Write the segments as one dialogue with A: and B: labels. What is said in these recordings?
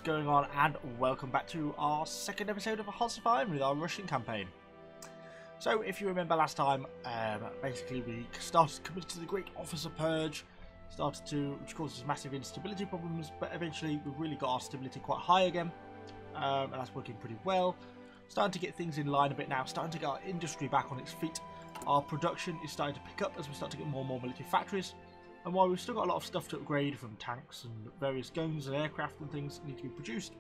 A: Going on, and welcome back to our second episode of Hearts of Iron with our Russian campaign. So if you remember last time, basically we started coming to the Great Officer Purge, which causes massive instability problems, but eventually we've really got our stability quite high again, and that's working pretty well. Starting to get things in line a bit now, starting to get our industry back on its feet. Our production is starting to pick up as we start to get more and more military factories. And while we've still got a lot of stuff to upgrade from tanks and various guns and aircraft and things that need to be produced,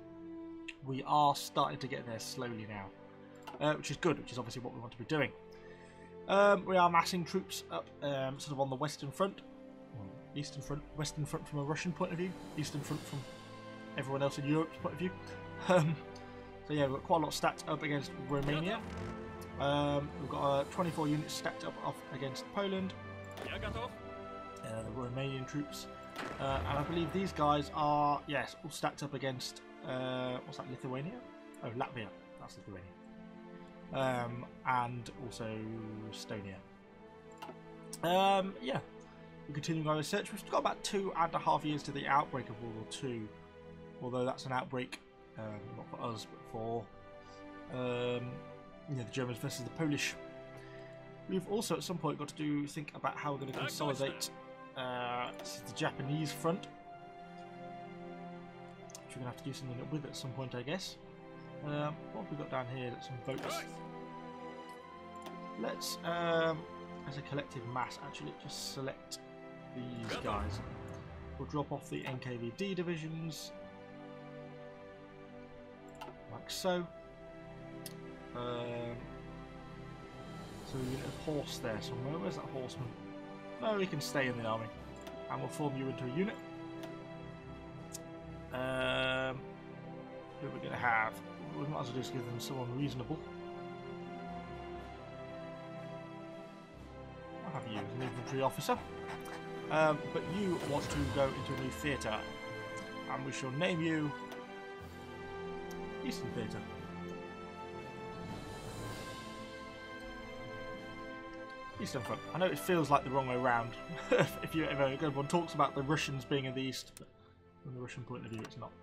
A: we are starting to get there slowly now, which is good, which is obviously what we want to be doing. We are massing troops up sort of on the western front, eastern front, western front from a Russian point of view, eastern front from everyone else in Europe's point of view. So yeah, we've got quite a lot stacked up against Romania. We've got 24 units stacked up off against Poland. The Romanian troops, and I believe these guys are, yes, all stacked up against what's that, Lithuania? Oh, Latvia, that's Lithuania, and also Estonia. Yeah, we're continuing our research. We've got about 2.5 years to the outbreak of World War II, although that's an outbreak not for us but for the Germans versus the Polish. We've also at some point got to think about how we're going to consolidate this is the Japanese front, which we're going to have to do something with at some point, I guess. What have we got down here? Some boats. Let's, as a collective mass, actually just select these guys. We'll drop off the NKVD divisions, like so. So a unit of horse there somewhere. Where's that horseman? No, he can stay in the army. And we'll form you into a unit. Who are we going to have? We might as well just give them someone reasonable. I'll have you as an infantry officer. But you want to go into a new theatre. And we shall name you Eastern Theatre. Eastern Front. I know it feels like the wrong way around. If you ever, everyone talks about the Russians being in the east, but from the Russian point of view, it's not.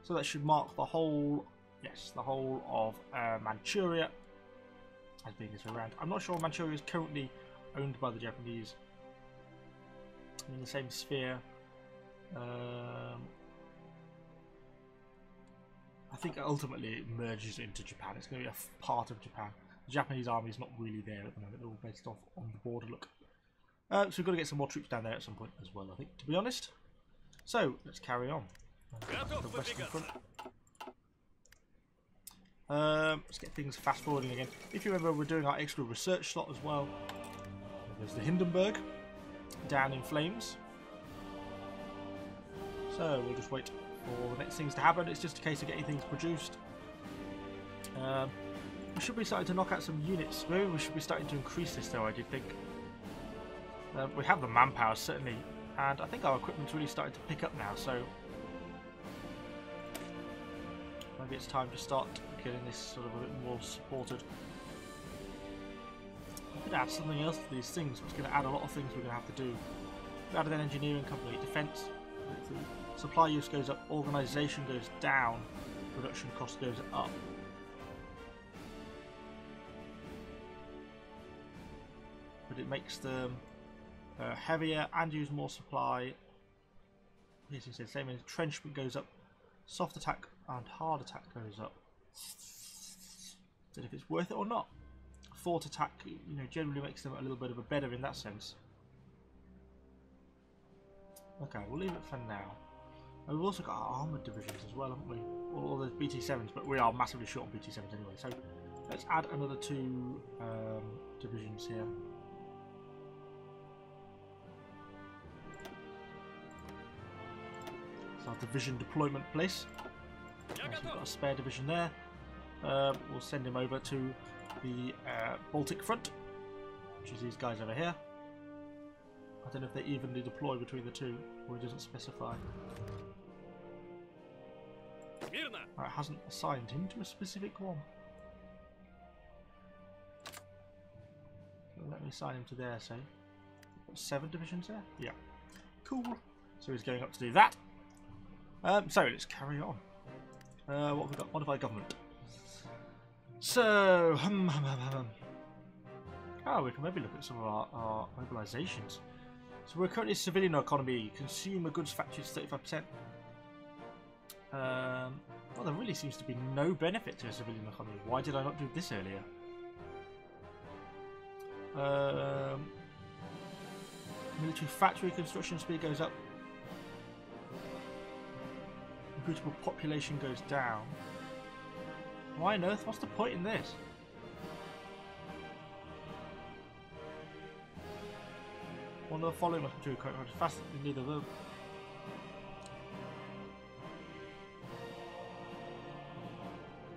A: So that should mark the whole, yes, the whole of Manchuria as being this way around. I'm not sure Manchuria is currently owned by the Japanese. In the same sphere. I think ultimately it merges into Japan. It's going to be a part of Japan. The Japanese army is not really there at the moment. They're all based off on the border look. So we've got to get some more troops down there at some point as well, I think, to be honest. So, let's carry on. The Western Front. Let's get things fast forwarding again. If you remember, we're doing our extra research slot as well. There's the Hindenburg down in flames. So, we'll just wait for the next things to happen. It's just a case of getting things produced. We should be starting to knock out some units. Maybe we should be starting to increase this though, I do think. We have the manpower certainly, and I think our equipment's really starting to pick up now, so maybe it's time to start getting this sort of a bit more supported. I'm going to add something else to these things, which is going to add a lot of things we're going to have to do. We added an engineering company, defence, supply use goes up, organisation goes down, production cost goes up. But it makes them heavier and use more supply. Yes, it says same as entrenchment goes up, soft attack and hard attack goes up. So if it's worth it or not. Fort attack, you know, generally makes them a little bit of a better in that sense. Okay, we'll leave it for now. And we've also got our armoured divisions as well, haven't we? All those BT7s, but we are massively short on BT7s anyway. So let's add another 2 divisions here. Our division deployment place. So we've got a spare division there. We'll send him over to the Baltic front, which is these guys over here. I don't know if they evenly deploy between the two, or it doesn't specify. It hasn't assigned him to a specific one. So let me assign him to there, say. 7 divisions there? Yeah. Cool. So he's going up to do that. So let's carry on. What have we got? Modified government. So, oh, we can maybe look at some of our mobilisations. So we're currently a civilian economy. Consumer goods factories 35%. Well, there really seems to be no benefit to a civilian economy. Why did I not do this earlier? Military factory construction speed goes up. Recruitable population goes down. Why on earth? What's the point in this? One of the following must be true. Faster than neither of them.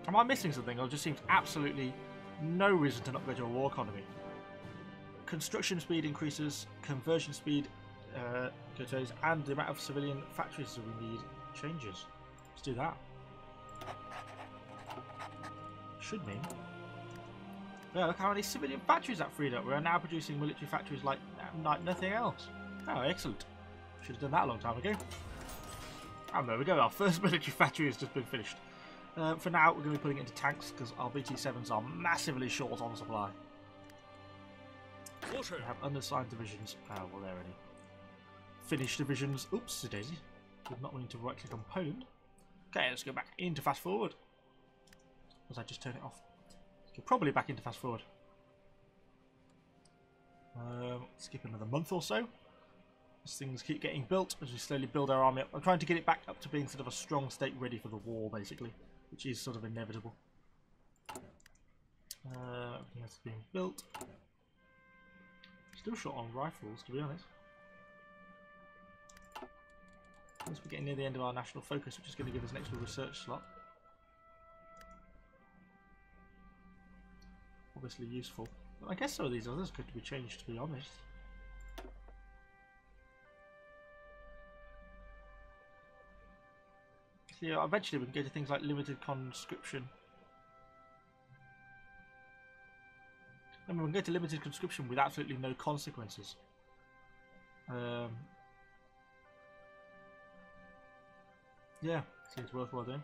A: Am I missing something, or it just seems absolutely no reason to not go to a war economy? Construction speed increases, conversion speed goes, and the amount of civilian factories that we need changes. Let's do that. Should mean. Yeah, look how many civilian factories that freed up. We are now producing military factories like nothing else. Oh, excellent. Should have done that a long time ago. And there we go, our first military factory has just been finished. For now, we're going to be putting it into tanks because our BT-7s are massively short on supply. We have unassigned divisions. Oh, well, there any. Finished divisions. Oops, daisy. Did not mean to right click on Poland. Okay, let's go back into fast forward. Was I just turn it off? So probably back into fast forward. Skip another month or so. As things keep getting built, as we slowly build our army up. I'm trying to get it back up to being sort of a strong state ready for the war, basically, which is sort of inevitable. Everything else is being built. Still short on rifles, to be honest. Once we're getting near the end of our national focus, which is going to give us an extra research slot. Obviously useful. But I guess some of these others could be changed, to be honest. So yeah, eventually we can go to things like limited conscription. And we can go to limited conscription with absolutely no consequences. Yeah, seems worthwhile doing.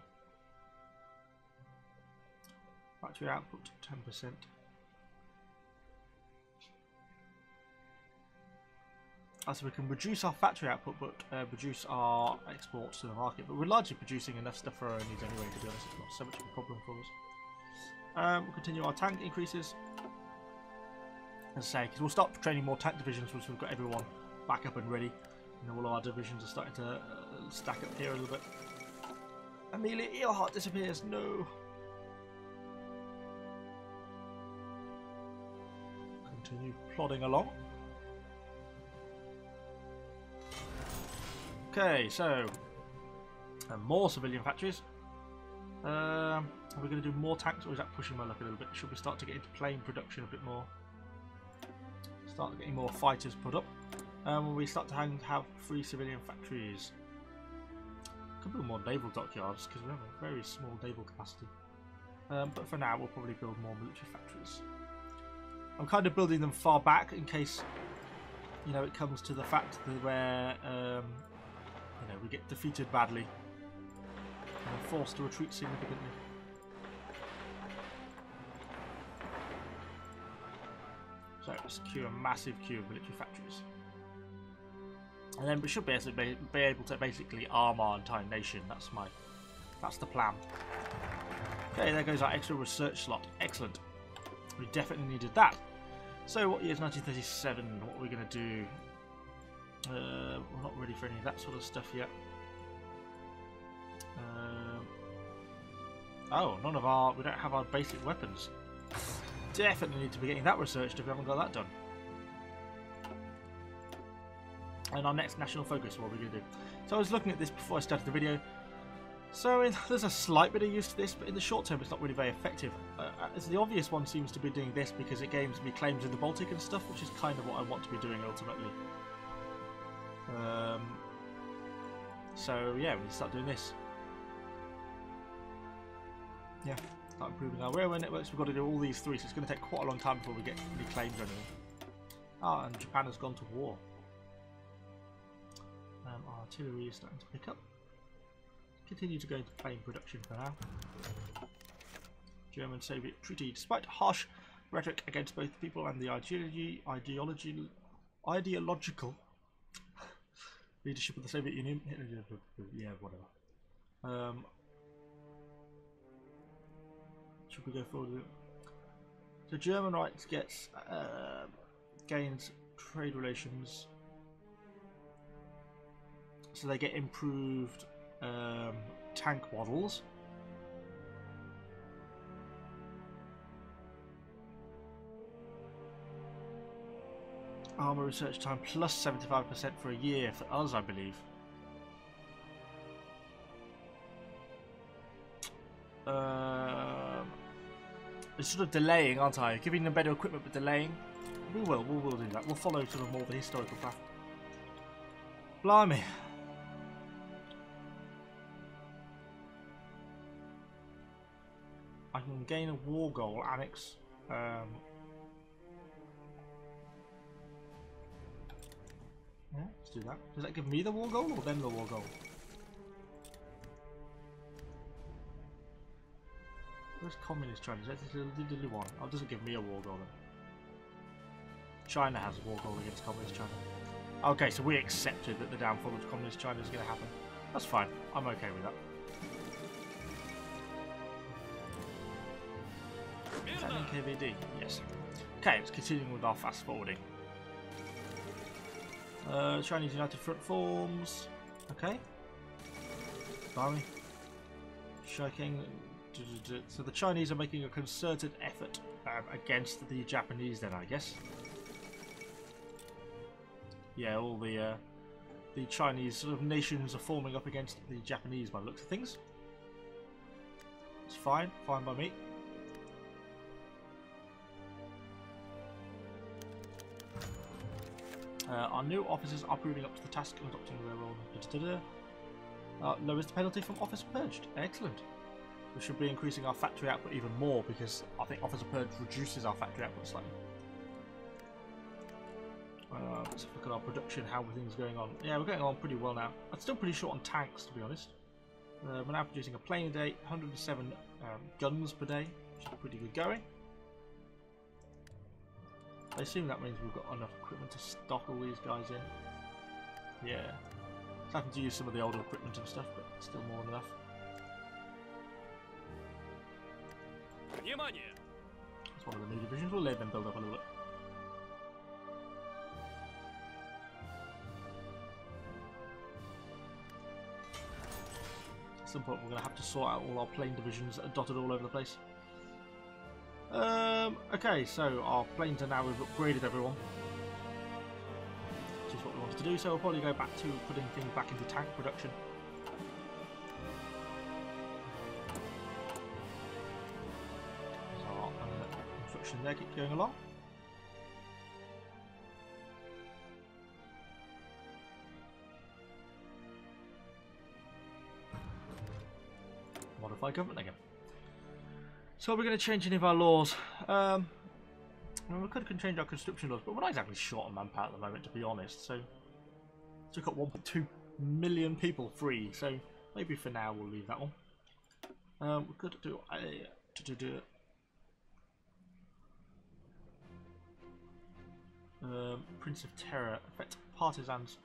A: Factory output 10%. So we can reduce our factory output, but reduce our exports to the market. But we're largely producing enough stuff for our own needs anyway, to be honest. It's not so much of a problem for us. We'll continue our tank increases. As I say, because we'll start training more tank divisions once we've got everyone back up and ready. You know, all our divisions are starting to stack up here a little bit. Amelia Earhart disappears. No. Continue plodding along. Okay, so more civilian factories. Are we going to do more tanks, or is that pushing my luck a little bit? Should we start to get into plane production a bit more? Start getting more fighters put up. When we start to have 3 civilian factories. Could build more naval dockyards because we have a very small naval capacity. But for now, we'll probably build more military factories. I'm kind of building them far back in case, you know, it comes to the fact that where you know, we get defeated badly and forced to retreat significantly. So secure a massive queue of military factories, and then we should be able to basically arm our entire nation. That's the plan. Okay, there goes our extra research slot. Excellent. We definitely needed that. So what year is 1937? What are we going to do? We're not ready for any of that sort of stuff yet. Oh, we don't have our basic weapons. Definitely need to be getting that researched if we haven't got that done. And our next national focus, what are we going to do? So I was looking at this before I started the video. So there's a slight bit of use to this, but in the short term it's not really very effective. As the obvious one seems to be doing this because it gains me claims in the Baltic and stuff, which is kind of what I want to be doing ultimately. So yeah, we need to start doing this. Yeah, start improving our railway networks. We've got to do all these 3, so it's going to take quite a long time before we get any claims or anything. Ah, and Japan has gone to war. Our artillery is starting to pick up. continue to go into plane production for now. German-Soviet treaty. Despite harsh rhetoric against both people and the ideological leadership of the Soviet Union, yeah, whatever. Should we go forward with it? So German rights gets gains trade relations. So they get improved tank models. Armour research time plus 75% for a year for us, I believe. It's sort of delaying, aren't I? Giving them better equipment but delaying. We'll do that. We'll follow sort of more the historical path. Blimey. I can gain a war goal, annex. Yeah, let's do that. Does that give me the war goal or them the war goal? Where's communist China? Is that this little one? Oh, it doesn't give me a war goal then. China has a war goal against communist China. Okay, so we accepted that the downfall of communist China is going to happen. That's fine. I'm okay with that. Is that an NKVD? Yes. Okay, let's continue with our fast forwarding. Chinese United Front forms. Okay. Army. Shaking. So the Chinese are making a concerted effort against the Japanese then, I guess. Yeah, all the Chinese sort of nations are forming up against the Japanese by the looks of things. It's fine. Fine by me. Our new officers are proving up to the task of adopting their role. Lowers the penalty from officer purged. Excellent. We should be increasing our factory output even more because I think officer purge reduces our factory output slightly. Let's look at our production, how everything's going on. Yeah, we're going on pretty well now. I'm still pretty short on tanks, to be honest. We're now producing a plane a day, 107 guns per day, which is pretty good going. I assume that means we've got enough equipment to stock all these guys in. Yeah. So having to use some of the older equipment and stuff, but still more than enough. That's one of the new divisions. We'll let them build up a little bit. At some point we're going to have to sort out all our plane divisions that are dotted all over the place. Okay, so our planes are now, we've upgraded everyone. Which is what we wanted to do, so we'll probably go back to putting things back into tank production. So our construction there keep going along. Modify government again. So are we going to change any of our laws? Well, we could change our conscription laws, but we're not exactly short on manpower at the moment, to be honest. So we've got 1.2 million people free, so maybe for now we'll leave that one. We could do a Prince of Terror, affect partisans.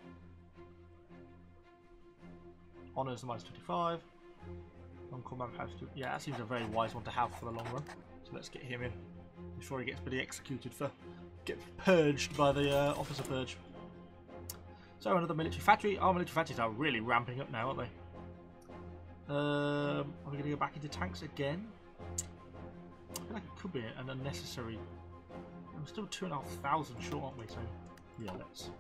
A: Honours -25. Non-combat house to, yeah, that seems a very wise one to have for the long run. So let's get him in before he gets bloody executed for get purged by the officer purge. So another military factory. Our military factories are really ramping up now, aren't they? Are we going to go back into tanks again? I feel like it could be an unnecessary. We're still 2,500 short, aren't we? So yeah, let's.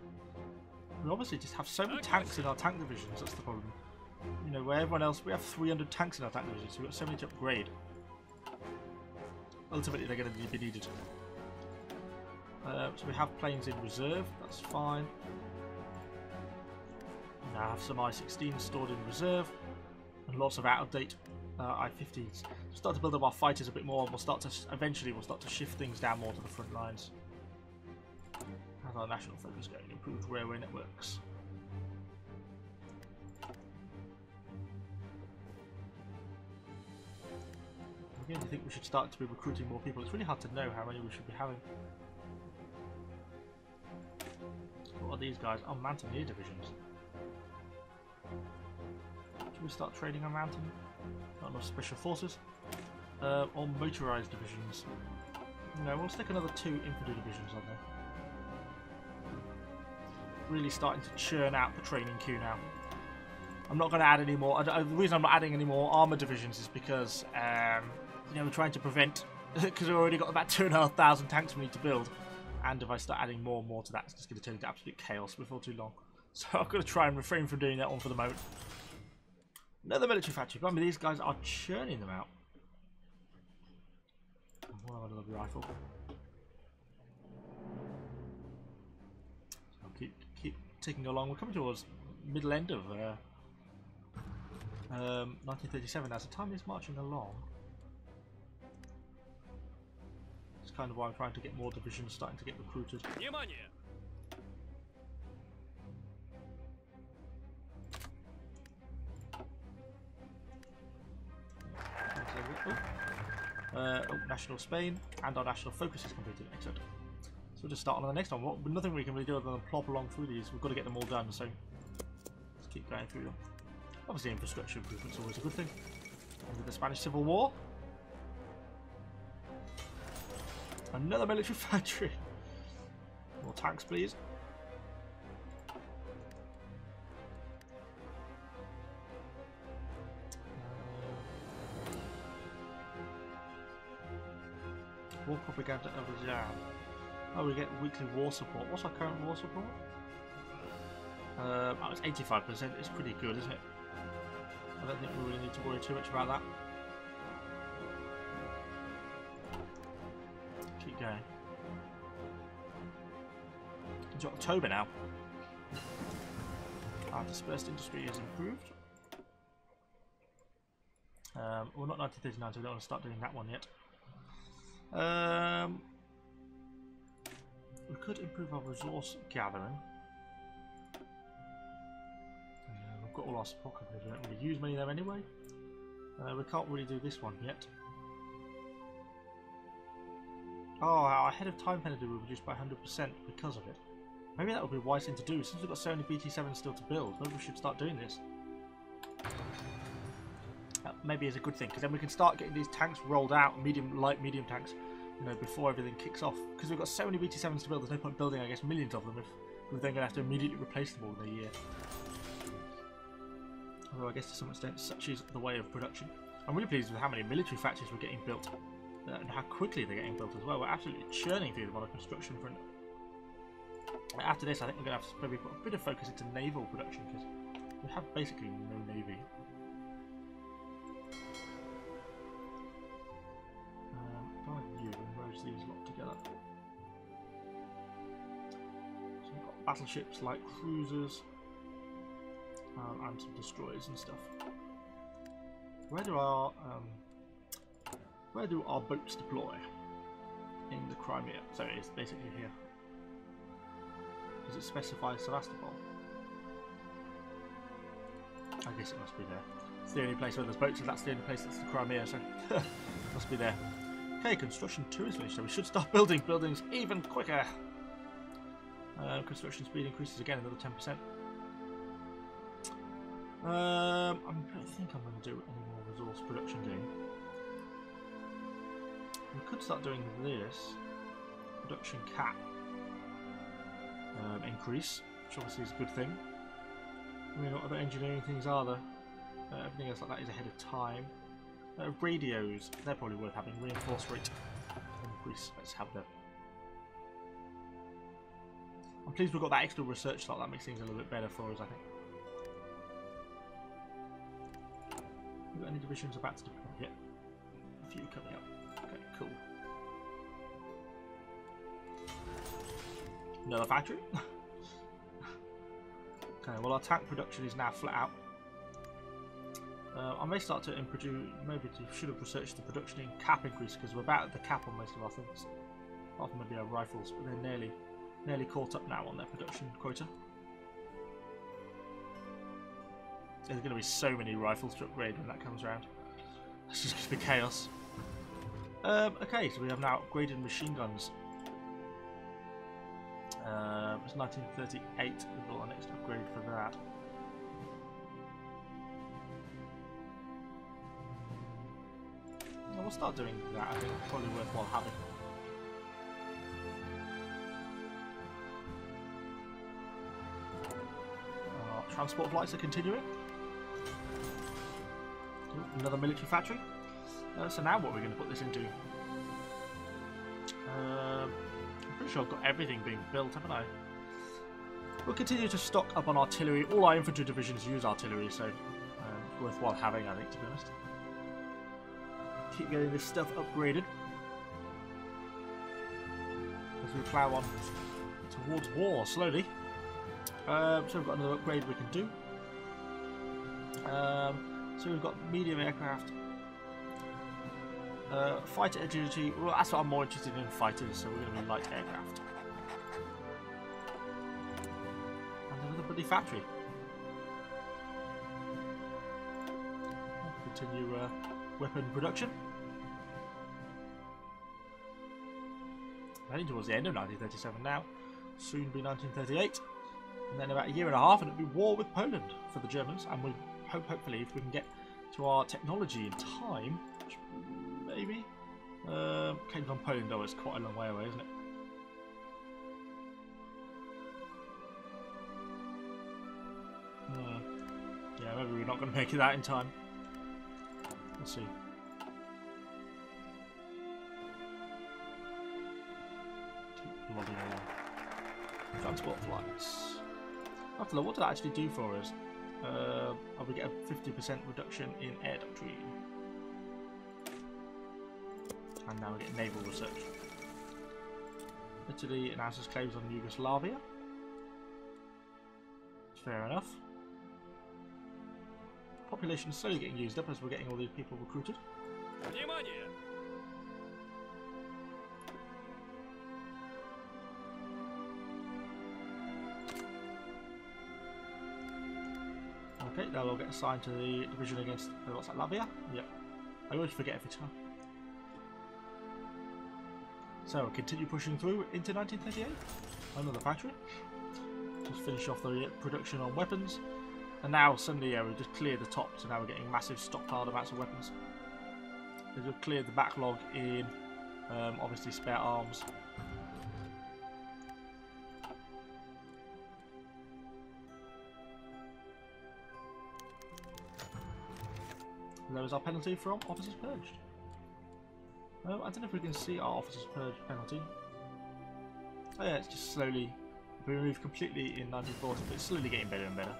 A: We obviously just have so many tanks in our tank divisions. That's the problem. You know, where everyone else, we have 300 tanks in our tank division, so we've got so many to upgrade. Ultimately, they're going to be needed. So we have planes in reserve, that's fine. We now have some I-16s stored in reserve, and lots of out-of-date I-15s. We'll start to build up our fighters a bit more, and we'll start to eventually shift things down more to the front lines. How's our national focus going? Improved railway networks. beginning to think we should start to be recruiting more people. It's really hard to know how many we should be having. What are these guys? Oh, Mountaineer divisions. Should we start trading on mountain? Not enough special forces. Or motorized divisions. No, we'll stick another 2 infantry divisions on there. Really starting to churn out the training queue now. I'm not going to add any more. The reason I'm not adding any more armor divisions is because, you know, we're trying to prevent, because we've already got about 2,500 tanks we need to build. And if I start adding more and more to that, it's just going to turn into absolute chaos before too long. So I'm going to try and refrain from doing that one for the moment. Another military factory. Remember, these guys are churning them out. We'll have another rifle. So I'll keep ticking along. We're coming towards middle end of 1937 now, so time is marching along. It's kind of why I'm trying to get more divisions starting to get recruited. National Spain, and our national focus is completed. Excellent. So we'll just start on the next one. Nothing we can really do other than plop along through these. We've got to get them all done, so let's keep going through them. Obviously, infrastructure improvement is always a good thing. And with the Spanish Civil War, another military factory. More tanks, please. War propaganda of Jam. Oh, we get weekly war support. What's our current war support? Oh, it's 85%. It's pretty good, isn't it? I don't think we really need to worry too much about that. Keep going. It's October now. Our dispersed industry is improved. Well, not 1939, so we don't want to start doing that one yet. We could improve our resource gathering. We've got all our support companies. We don't really use many of them anyway. We can't really do this one yet. Oh, our head of time penalty will reduce by 100% because of it. Maybe that would be a wise thing to do. Since we've got so many BT7s still to build, maybe we should start doing this. Maybe it's a good thing, because then we can start getting these tanks rolled out, light medium tanks, you know, before everything kicks off. Because we've got so many BT7s to build, there's no point building, I guess, millions of them if we're then going to have to immediately replace them all in a year. Although I guess to some extent, such is the way of production. I'm really pleased with how many military factories we're getting built, and how quickly they're getting built as well. We're absolutely churning through them on a construction front. After this, I think we're going to have to maybe put a bit of focus into naval production, because we have basically no navy. Merge these lot together. So we've got battleships like cruisers and some destroyers and stuff. Where do our boats deploy? In the Crimea. So it's basically here. Does it specify Sevastopol? I guess it must be there. It's the only place where there's boats, and that's the only place that's the Crimea, so it must be there. Okay, construction 2 is finished, so we should start building buildings even quicker. Construction speed increases again another 10%. I think I'm going to do any more resource production game. We could start doing this. Production cap increase, which obviously is a good thing. I mean, what other engineering things are there? Everything else like that is ahead of time. Radios, they're probably worth having. Reinforce rate increase, let's have them. I'm pleased we've got that extra research slot, that makes things a little bit better for us, I think. Have we got any divisions about to deploy yet? A few coming up. Okay, cool. Another factory. Okay, well our tank production is now flat out. I may start to introduce, maybe should have researched the production in cap increase, because we're about at the cap on most of our things. Apart from maybe our rifles, but they're nearly caught up now on their production quota. There's going to be so many rifles to upgrade when that comes around. It's just going to be chaos. Okay, so we have now upgraded machine guns. It's 1938. We've got our next upgrade for that. We'll start doing that. I think it's probably worthwhile having. Transport flights are continuing. Another military factory. So now what are we going to put this into? I'm pretty sure I've got everything being built, haven't I? We'll continue to stock up on artillery. All our infantry divisions use artillery, so it's worthwhile having, I think, to be honest. Keep getting this stuff upgraded as we plough on towards war slowly. So we've got another upgrade we can do. So we've got medium aircraft, fighter agility. Well, that's what I'm more interested in, fighters. So we're going to be light aircraft. And another bloody factory. Continue weapon production. Heading towards the end of 1937 now. Soon be 1938. And then about a year and a half and it'll be war with Poland for the Germans, and we hopefully if we can get to our technology in time, maybe. Came on Poland though, it's quite a long way away, isn't it? Yeah, maybe we're not going to make it that in time. Let's see. Keep logging along. Transport flights. After that, what did that actually do for us? We get a 50% reduction in air doctrine. And now we get naval research. Italy announces claims on Yugoslavia. Fair enough. Population is slowly getting used up as we're getting all these people recruited. Okay, they'll all get assigned to the division against what's that, Latvia? Yep. I always forget every time. So continue pushing through into 1938. Another factory. Just finish off the production on weapons. And now suddenly we've just cleared the top, so now we're getting massive stockpiled amounts of weapons. We've just cleared the backlog in obviously spare arms. There is our penalty from Officers Purged. I don't know if we can see our Officers Purged penalty. Oh yeah, it's just slowly been removed completely in 1940, but it's slowly getting better and better.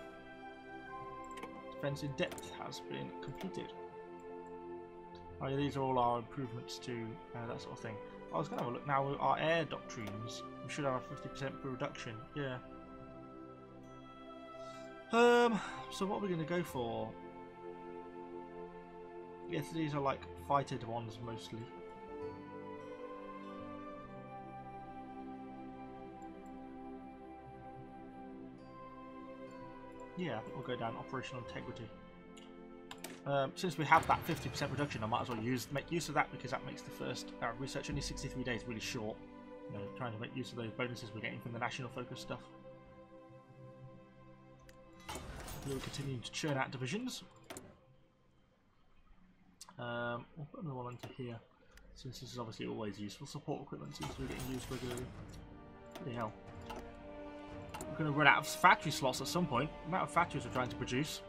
A: Defense in depth has been completed. Oh yeah, these are all our improvements to that sort of thing. I was going to have a look now with our air doctrines. We should have a 50% reduction. Yeah. So what are we going to go for? Yes, these are like fighted ones mostly. Yeah, I think we'll go down operational integrity. Since we have that 50% reduction, I might as well make use of that, because that makes the first research only 63 days really short. You know, trying to make use of those bonuses we're getting from the national focus stuff. We'll continue to churn out divisions. We'll put another one into here, since this is obviously always useful. Support equipment seems to be getting used regularly. Bloody hell. We're going to run out of factory slots at some point. The amount of factories we're trying to produce.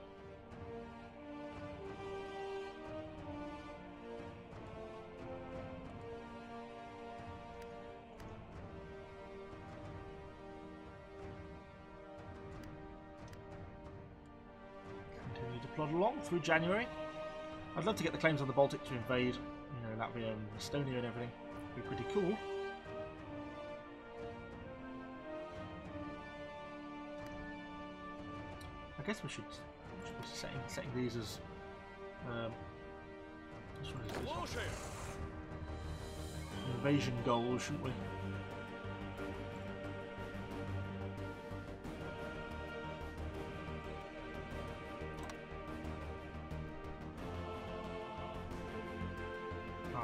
A: Continue to plod along through January. I'd love to get the claims on the Baltic to invade, you know, Latvia and Estonia and everything. It'd be pretty cool. I guess we should be setting these as which one is this one? Invasion goals, shouldn't we?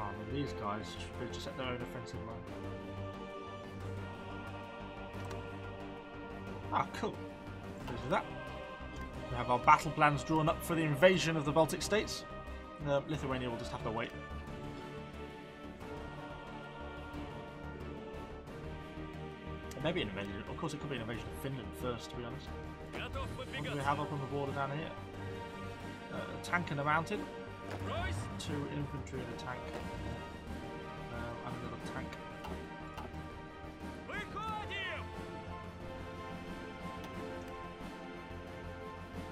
A: Ah, well, these guys should be just set their own offensive line. Ah, cool. Let's do that. We have our battle plans drawn up for the invasion of the Baltic states. Lithuania will just have to wait. Maybe an invasion. Of course, it could be an invasion of Finland first, to be honest. What do we have up on the border down here? A tank and a mountain. 2 infantry and a tank. And another tank.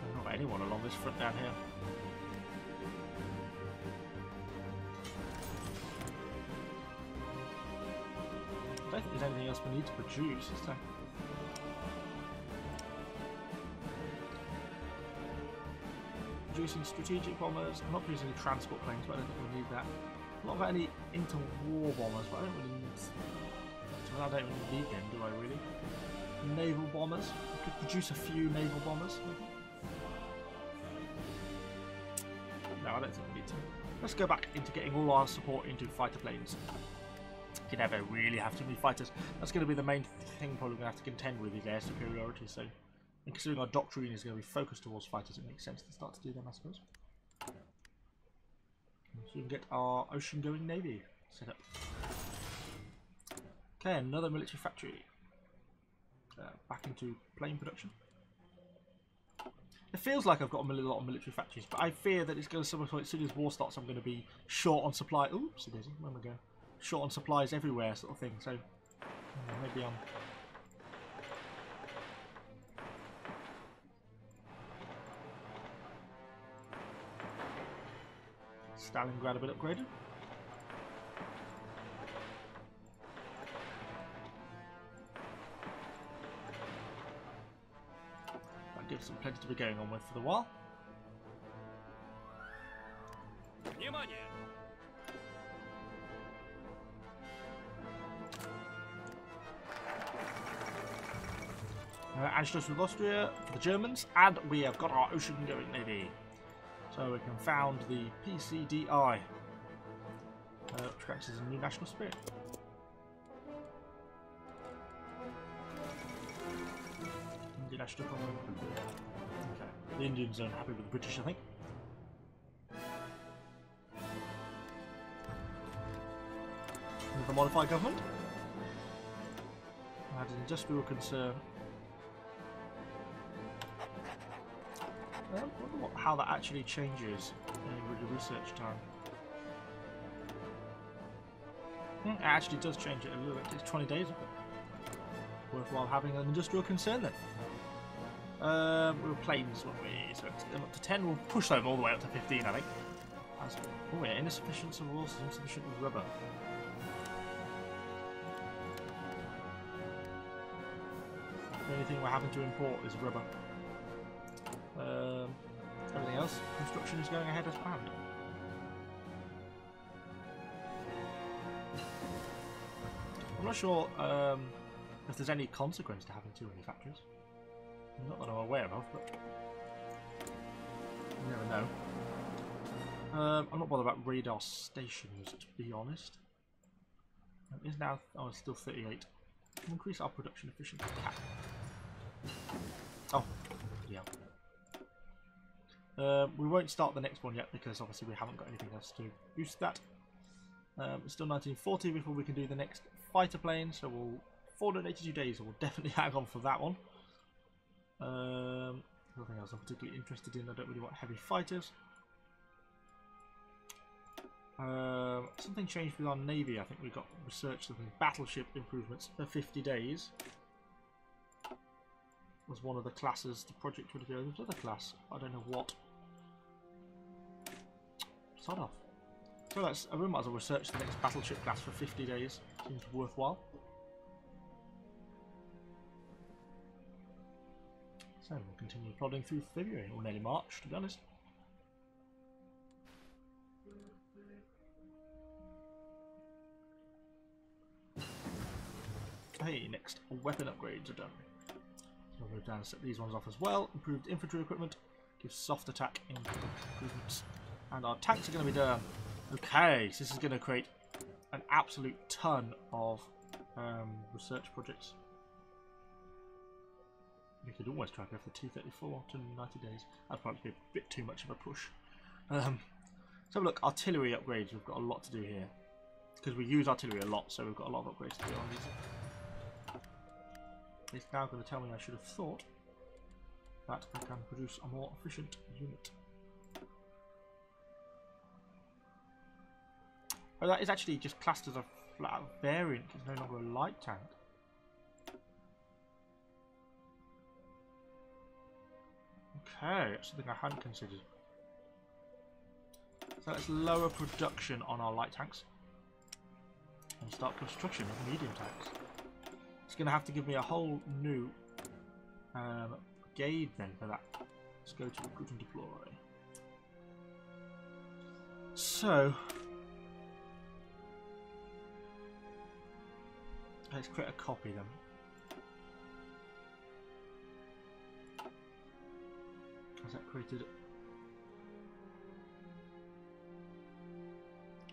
A: There's not anyone along this front down here. I don't think there's anything else we need to produce, is there? Producing strategic bombers. I'm not producing any transport planes, but I don't think we need that. I'm not got any inter-war bombers, but I don't really need. So I don't really need them, do I really? Naval bombers. I could produce a few naval bombers. Maybe. No, I don't think we need to. Let's go back into getting all our support into fighter planes. You never really have too many fighters. That's going to be the main thing probably going to have to contend with is air superiority. So, and considering our doctrine is going to be focused towards fighters, it makes sense to start to do them, I suppose. So we can get our ocean-going navy set up. Okay, another military factory. Back into plane production. It feels like I've got a lot of military factories, but I fear that it's going to some point, as soon as war starts, I'm going to be short on supply. Oops, it isn't. Where am I going? Short on supplies everywhere, sort of thing. So maybe I'm. Stalingrad a bit upgraded. That gives them plenty to be going on with for the while. Anschluss with Austria for the Germans, and we have got our ocean-going navy. So we can found the PCDI, which acts as a new national spirit. Indian national economy. Okay, the Indians aren't happy with the British, I think. Another modified government. Had an industrial concern. I wonder how that actually changes with the research time. It actually does change it a little bit. It takes 20 days of it. Worthwhile having an industrial concern then. We were planes, weren't we? So it's up to 10. We'll push them all the way up to 15, I think. Oh yeah, insufficient of resources, insufficient of rubber. The only thing we're having to import is rubber. Everything else, construction is going ahead as planned. I'm not sure if there's any consequence to having too many factories. Not that I'm aware of, but you never know. I'm not bothered about radar stations, to be honest. It is now, oh, it's still 38. We'll increase our production efficiency cap. Oh, yeah. We won't start the next one yet because obviously we haven't got anything else to boost that. It's still 1940 before we can do the next fighter plane, so we'll 482 days, so we'll definitely hang on for that one. Nothing else I'm particularly interested in. I don't really want heavy fighters. Something changed with our navy. I think we got research something battleship improvements for 50 days. Was one of the classes, the project would go. There's another class. I don't know what. Start off. So that's. I might as well research the next battleship class for 50 days. Seems worthwhile. So we'll continue plodding through February, or nearly March, to be honest. Hey, next weapon upgrades are done. So we'll go down and set these ones off as well. Improved infantry equipment gives soft attack improvements, and our tanks are going to be done. Okay, so this is going to create an absolute ton of research projects. We could almost try to go for the T-34 to 90 days. That'd probably be a bit too much of a push. So look, artillery upgrades. We've got a lot to do here because we use artillery a lot, so we've got a lot of upgrades to do on these. It's now going to tell me I should have thought that I can produce a more efficient unit. Oh, that is actually just classed as a flat variant. It's no longer a light tank. Okay, that's something I hadn't considered. So let's lower production on our light tanks and start construction of medium tanks. It's going to have to give me a whole new brigade then for that. Let's go to recruit and deploy. So let's create a copy then. Has that created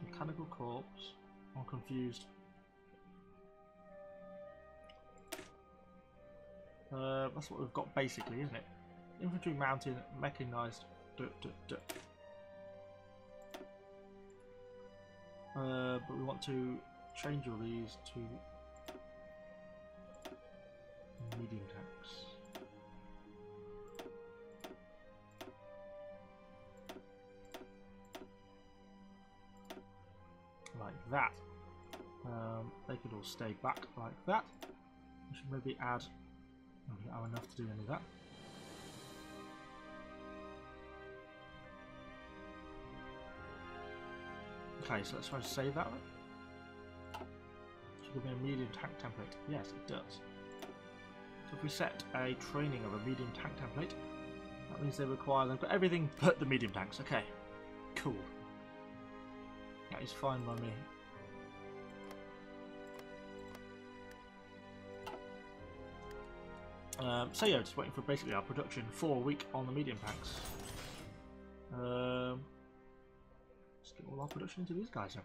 A: mechanical corps? I'm confused. That's what we've got basically, isn't it? Infantry mounted, mechanized. But we want to change all these to medium tanks. Like that. They could all stay back like that. We should maybe add. We don't have enough to do any of that. Okay, so let's try to save that one. Should give me a medium tank template. Yes, it does. So if we set a training of a medium tank template, that means they've got everything but the medium tanks. Okay, cool. That is fine by me. So yeah, just waiting for basically our production for a week on the medium tanks. Let's get all our production into these guys now.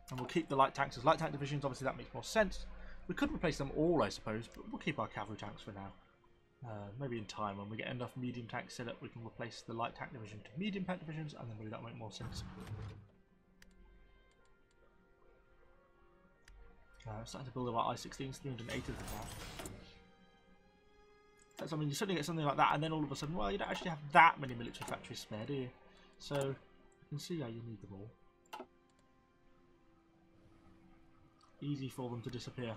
A: And we'll keep the light tanks as light tank divisions, obviously that makes more sense. We could replace them all, I suppose, but we'll keep our cavalry tanks for now. Maybe in time, when we get enough medium tanks set up, we can replace the light tank division to medium tank divisions, and then maybe that'll make more sense. I'm starting to build our I-16s, 308 of them now. That's, I mean, you suddenly get something like that, and then all of a sudden, well, you don't actually have that many military factories spare, do you? So, you can see how you need them all. Easy for them to disappear.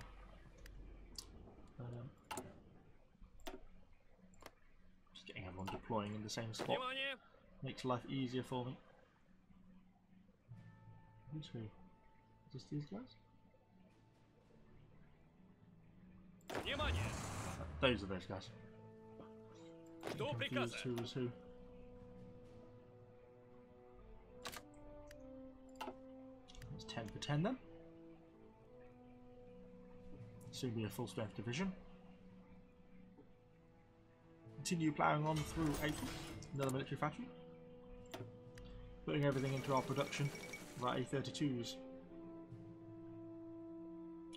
A: Just getting everyone deploying in the same spot makes life easier for me. Who's who? Just these guys? Those are those guys. I'm confused who was who. That's 10 for 10 then. Soon be a full strength division. Continue ploughing on through April. Another military factory. Putting everything into our production of our A32s.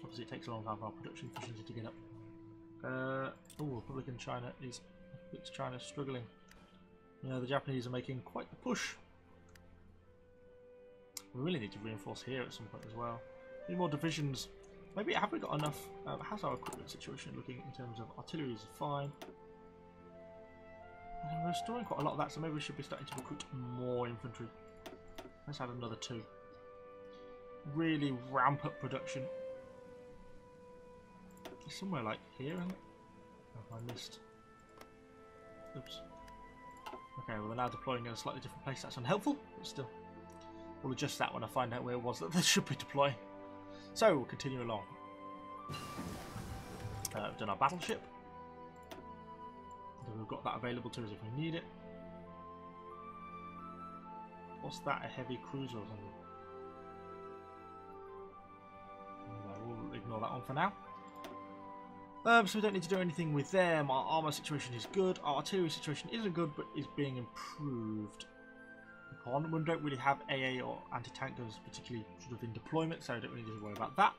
A: Obviously it takes a long time for our production efficiency to get up. Oh, Republican China is struggling. You know, the Japanese are making quite the push. We really need to reinforce here at some point as well. Need more divisions. Maybe have we got enough? How's our equipment situation looking in terms of artillery? Is fine. And we're restoring quite a lot of that, so maybe we should be starting to recruit more infantry. Let's add another 2. Really ramp up production. It's somewhere like here, isn't it? Oh, I missed. Oops. Okay, well, we're now deploying in a slightly different place. That's unhelpful, but still. We'll adjust that when I find out where it was that they should be deploying. So, we'll continue along. We've done our battleship. We've got that available to us if we need it. What's that? A heavy cruiser or something? We'll ignore that one for now. So we don't need to do anything with them. Our armour situation is good. Our artillery situation isn't good, but is being improved. upon. We don't really have AA or anti-tank guns particularly sort of in deployment, so I don't really need to worry about that.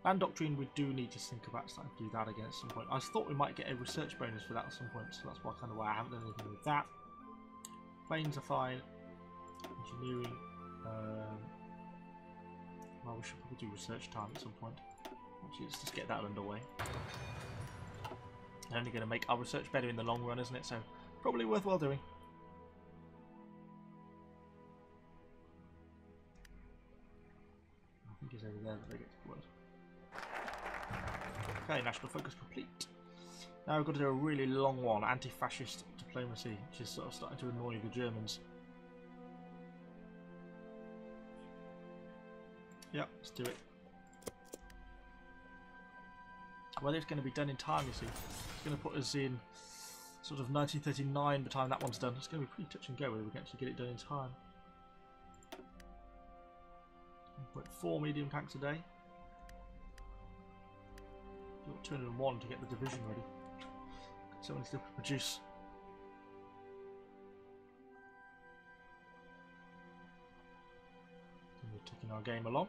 A: Land Doctrine, we do need to think about starting to do that again at some point. I thought we might get a research bonus for that at some point, so that's why I haven't done anything with that. Planes are fine. Engineering. Well, we should probably do research time at some point. Actually, let's just get that underway. It's only going to make our research better in the long run, isn't it? So, probably worthwhile doing. I think it's over there that they get deployed. Okay, national focus complete. Now we've got to do a really long one, anti-fascist diplomacy, which is sort of starting to annoy the Germans. Yep, let's do it. Whether it's going to be done in time, you see. It's going to put us in sort of 1939 by the time that one's done. It's going to be pretty touch and go whether we can actually get it done in time. 1.4 medium tanks a day. You've got 201 to get the division ready. Someone needs to produce. And we're taking our game along.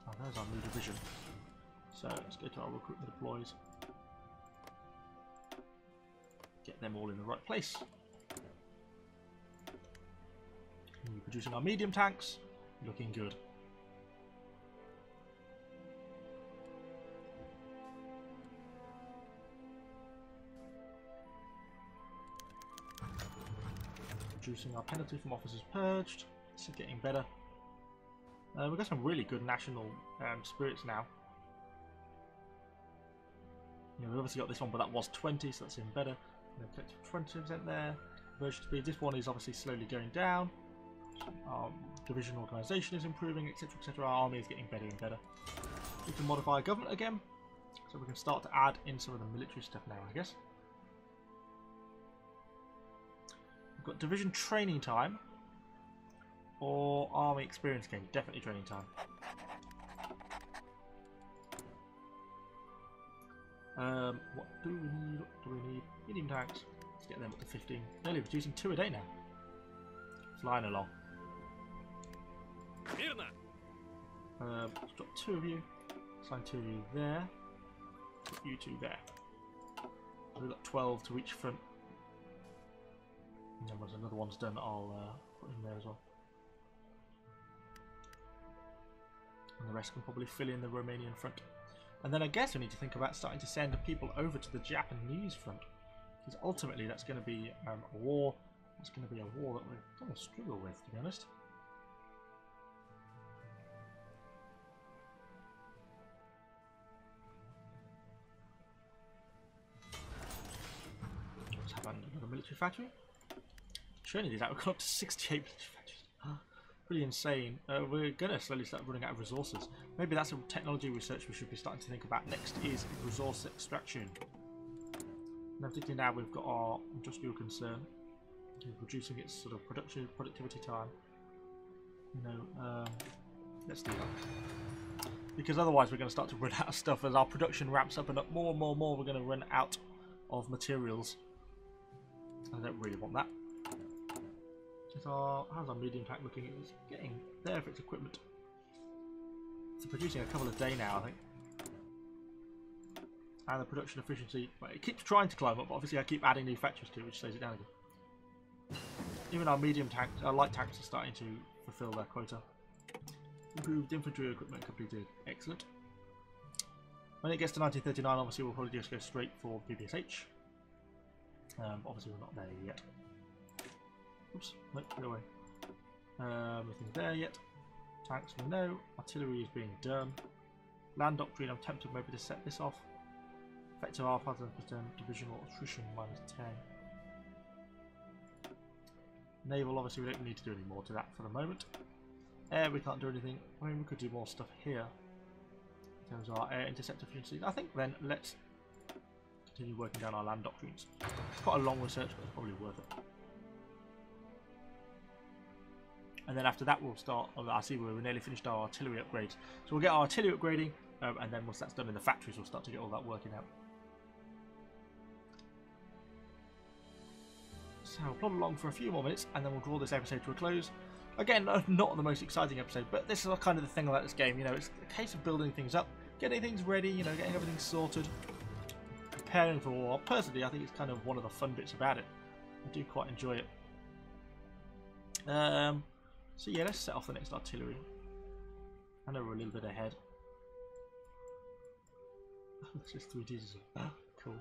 A: Oh, there's our new division. So let's go to our recruitment deploys. Get them all in the right place. And we're producing our medium tanks. Looking good. Reducing our penalty from officers purged. This is getting better. We've got some really good national spirits now. You know, we've obviously got this one, but that was 20, so that's even better. 20% there. Conversion speed. This one is obviously slowly going down. Our division organisation is improving, etc., etc. Our army is getting better and better. We can modify government again, so we can start to add in some of the military stuff now, I guess. We've got division training time or army experience game. Definitely training time. What do we need? What do we need? Medium tanks. Let's get them up to 15. Nearly producing 2 a day now. Flying along. Let's drop 2 of you. Assign 2 of you there. Put you 2 there. So we've got 12 to each front. And then once another one's done, I'll put in there as well. And the rest can probably fill in the Romanian front. And then I guess we need to think about starting to send people over to the Japanese front. Because ultimately that's going to be a war. It's going to be a war that we're going to struggle with, to be honest. Let's have another military factory. Surely these out, we've got up to 68 military factories. Pretty insane. We're going to slowly start running out of resources. Maybe that's a technology research we should be starting to think about next is resource extraction. Now particularly now we've got our industrial concern. Reducing its sort of productivity time. You know, let's do that. Because otherwise we're going to start to run out of stuff as our production ramps up and up more and more and more. We're going to run out of materials. I don't really want that. How's our medium tank looking? It's getting there for its equipment. It's producing a couple a day now, I think. And the production efficiency, well, it keeps trying to climb up, but obviously I keep adding new factories to it, which slows it down again. Even our medium tanks, our light tanks are starting to fulfill their quota. Improved infantry equipment completed. Excellent. When it gets to 1939, obviously we'll probably just go straight for PPSH. Obviously we're not there yet. Oops, no, get away. Nothing there yet. Tanks, no. Artillery is being done. Land Doctrine, I'm tempted maybe to set this off. Effective R5% divisional attrition -10. Naval, obviously we don't need to do any more to that for the moment. Air, we can't do anything. I mean, we could do more stuff here. In terms of our air intercept efficiency. I think then let's continue working down our land doctrines. It's quite a long research, but it's probably worth it. And then after that we'll start, I see we've nearly finished our artillery upgrades. So we'll get our artillery upgrading, and then once that's done in the factories we'll start to get all that working out. So we'll plod along for a few more minutes and then we'll draw this episode to a close. Again, not the most exciting episode, but this is kind of the thing about this game. You know, it's a case of building things up, getting things ready, you know, getting everything sorted, preparing for war. Personally, I think it's kind of one of the fun bits about it. I do quite enjoy it. So yeah, let's set off the next artillery. I know we're a little bit ahead. It's just 3 digital. Cool.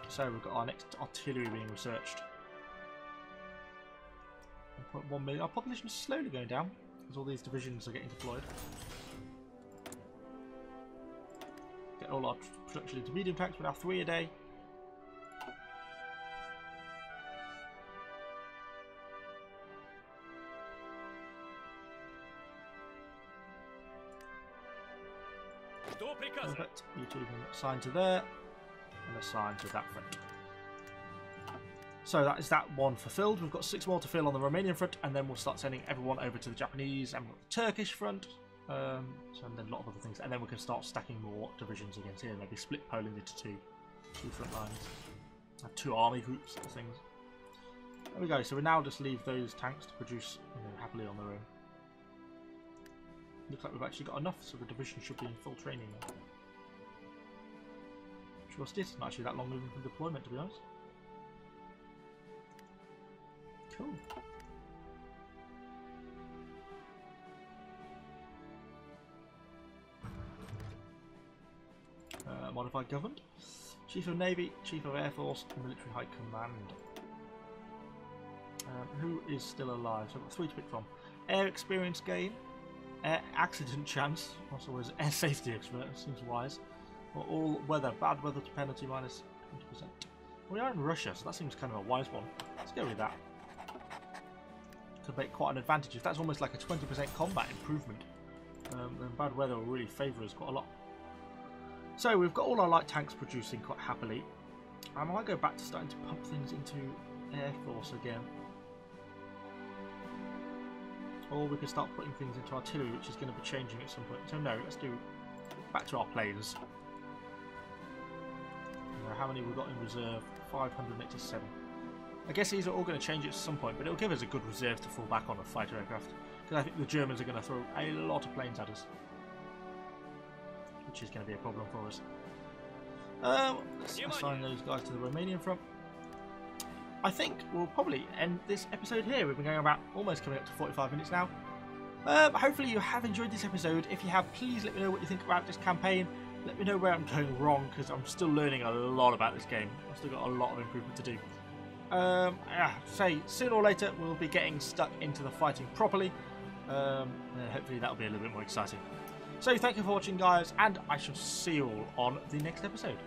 A: So we've got our next artillery being researched. 1.1 million. Our population is slowly going down as all these divisions are getting deployed. Get all our production into medium tanks. We're now 3 a day. Perfect. You two can assign to there and assign to that front. So that is that one fulfilled. We've got 6 more to fill on the Romanian front, and then we'll start sending everyone over to the Japanese and the Turkish front. And then a lot of other things, and then we can start stacking more divisions against here. Maybe split Poland into two front lines, and 2 army groups of things. There we go. So we now just leave those tanks to produce, you know, happily on their own. Looks like we've actually got enough, so the division should be in full training now. Trust it, not actually that long moving from deployment, to be honest. Cool. Modified government. Chief of Navy, Chief of Air Force, and Military High Command. Who is still alive? So I've got 3 to pick from. Air experience gain. Air accident chance. Also always air safety expert. Seems wise. Or all weather. Bad weather to penalty minus 20%. We are in Russia, so that seems kind of a wise one. Let's go with that. Could make quite an advantage. If that's almost like a 20% combat improvement, then bad weather will really favour us quite a lot. So we've got all our light tanks producing quite happily. I might go back to starting to pump things into Air Force again. Or we can start putting things into artillery, which is going to be changing at some point. So no, let's do back to our planes. How many we've got in reserve? 587. I guess these are all going to change at some point, but it'll give us a good reserve to fall back on of fighter aircraft. Because I think the Germans are going to throw a lot of planes at us, which is going to be a problem for us. Let's assign those guys to the Romanian front. I think we'll probably end this episode here. We've been going about almost coming up to 45 minutes now. Hopefully you have enjoyed this episode. If you have, please let me know what you think about this campaign. Let me know where I'm going wrong, because I'm still learning a lot about this game. I've still got a lot of improvement to do. Say sooner or later we'll be getting stuck into the fighting properly. Hopefully that'll be a little bit more exciting. So thank you for watching, guys, and I shall see you all on the next episode.